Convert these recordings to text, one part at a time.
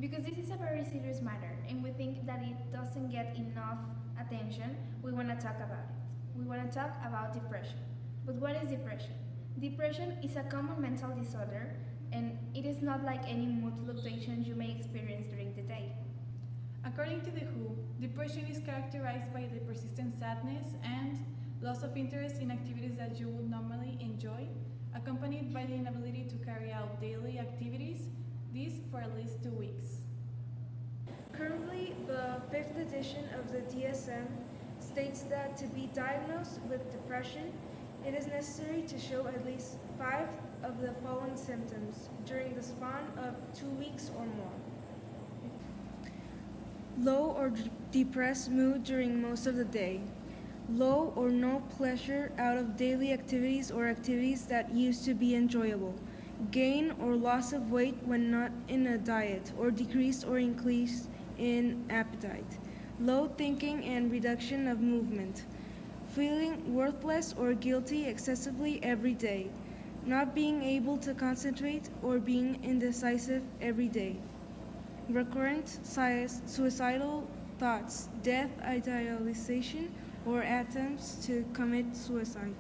Because this is a very serious matter and we think that it doesn't get enough attention, we want to talk about it. We want to talk about depression. But what is depression? Depression is a common mental disorder and it is not like any mood fluctuations you may experience during the day. According to the WHO, depression is characterized by the persistent sadness and loss of interest in activities that you would normally enjoy, accompanied by the inability to carry out daily activities, this for at least 2 weeks. Currently, the fifth edition of the DSM states that to be diagnosed with depression, it is necessary to show at least 5 of the following symptoms during the span of 2 weeks or more. Low or depressed mood during most of the day. Low or no pleasure out of daily activities or activities that used to be enjoyable. Gain or loss of weight when not in a diet, or decrease or increase in appetite. Low thinking and reduction of movement. Feeling worthless or guilty excessively every day. Not being able to concentrate or being indecisive every day. Recurrent suicidal thoughts, death idealization, or attempts to commit suicide.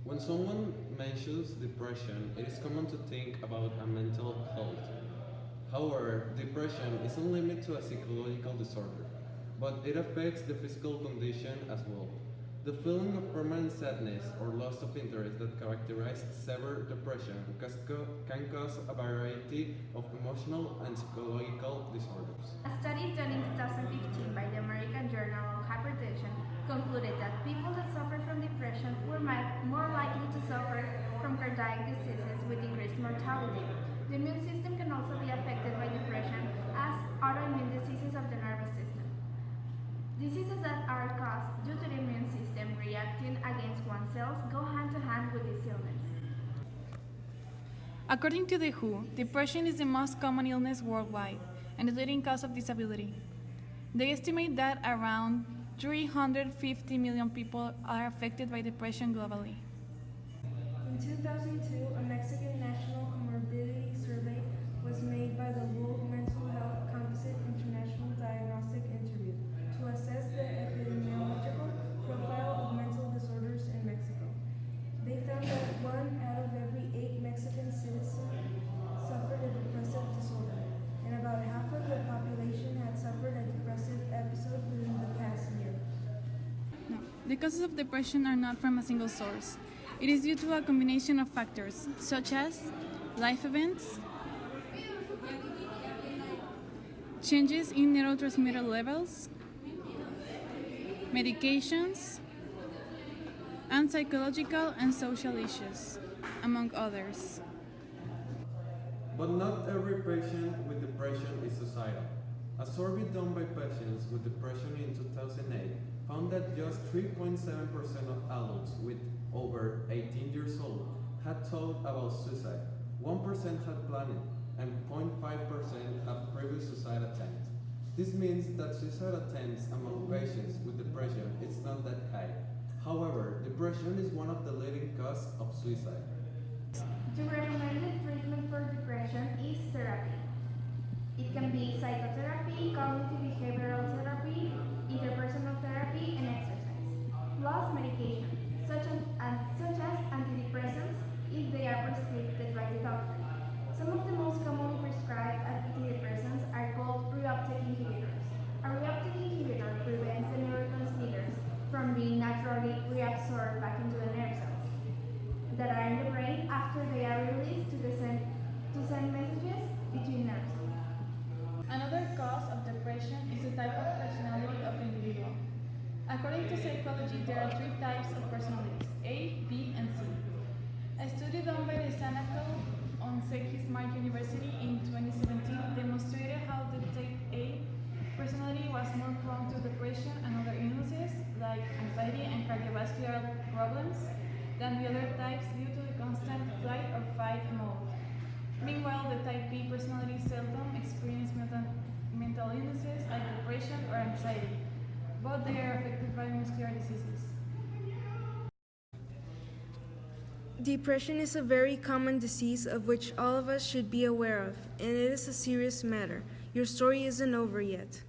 When someone mentions depression, it is common to think about a mental health. However, depression isn't limited to a psychological disorder, but it affects the physical condition as well. The feeling of permanent sadness or loss of interest that characterize severe depression can cause a variety of emotional and psychological disorders. A study done in 2015 by the American Journal of Hypertension concluded that people that suffer from depression were more likely to suffer from cardiac diseases with increased mortality. The immune system can also be affected by depression as autoimmune diseases of the nervous system. Diseases that are caused due to the immune system reacting against one's cells go hand to hand with this illness. According to the WHO, depression is the most common illness worldwide and the leading cause of disability. They estimate that around 350 million people are affected by depression globally. In 2002, a Mexican national comorbidity survey was made by the World Mental Health Composite International Diagnostic Interview to assess the epidemiological profile of mental disorders in Mexico. They found that 1 out of every 8 Mexican citizens suffered a depressive disorder, and about half of the population had suffered a depressive episode within the past year. No, the causes of depression are not from a single source. It is due to a combination of factors, such as life events, changes in neurotransmitter levels, medications, and psychological and social issues, among others. But not every patient with depression is suicidal. A survey done by patients with depression in 2008 found that just 3.7% of adults with over 18 years old had thought about suicide, 1% had planned it, and 0.5% had previous suicide attempts. This means that suicide attempts among patients with depression is not that high. However, depression is one of the leading causes of suicide. The recommended treatment for depression is therapy. It can be psychotherapy, cognitive behavioral therapy, interpersonal therapy, and exercise, plus medication, such as antidepressants if they are prescribed by the doctor. Some of the most commonly prescribed antidepressants are called reuptake inhibitors. A reuptake inhibitor prevents the neurotransmitters from being naturally reabsorbed back into the nerve cells that are in the brain after they are released to send messages between nerve cells. Another cause of depression is the type of personality of the individual. According to psychology, there are 3 types of personalities, A, B, and C. A study done by the Sanaco on Smart University in 2017 demonstrated how the type A personality was more prone to depression and other illnesses like anxiety and cardiovascular problems than the other types due to the constant flight or fight mode. Meanwhile, the type B personality seldom experience mental illnesses like depression or anxiety, but they are affected by muscular diseases. Depression is a very common disease of which all of us should be aware of, and it is a serious matter. Your story isn't over yet.